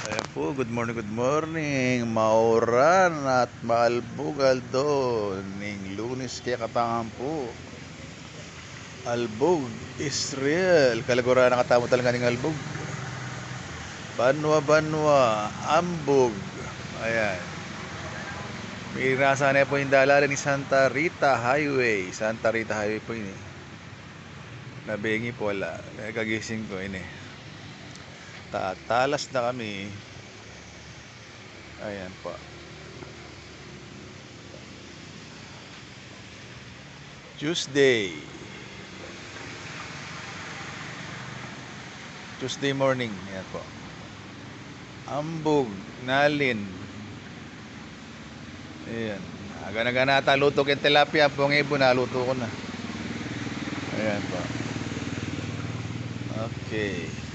Ayan po, good morning. Mauran at maalbugal do ning Lunes kaya katangan po. Albog, Israel. Kalagura nakatamo talaga ning albog. Banwa, ambog. Ayan. May nasa na po yung dalalan ni Santa Rita Highway. Santa Rita Highway po yun eh. Nabengi po wala. Kagising ko yun eh. Tatalas na kami. Ayan po. Tuesday morning. Ayan po. Ambog, Nalin. Ayan. Agana-gana ata luto kay tilapia. Pungibo na luto ko na. Ayan po. Okay.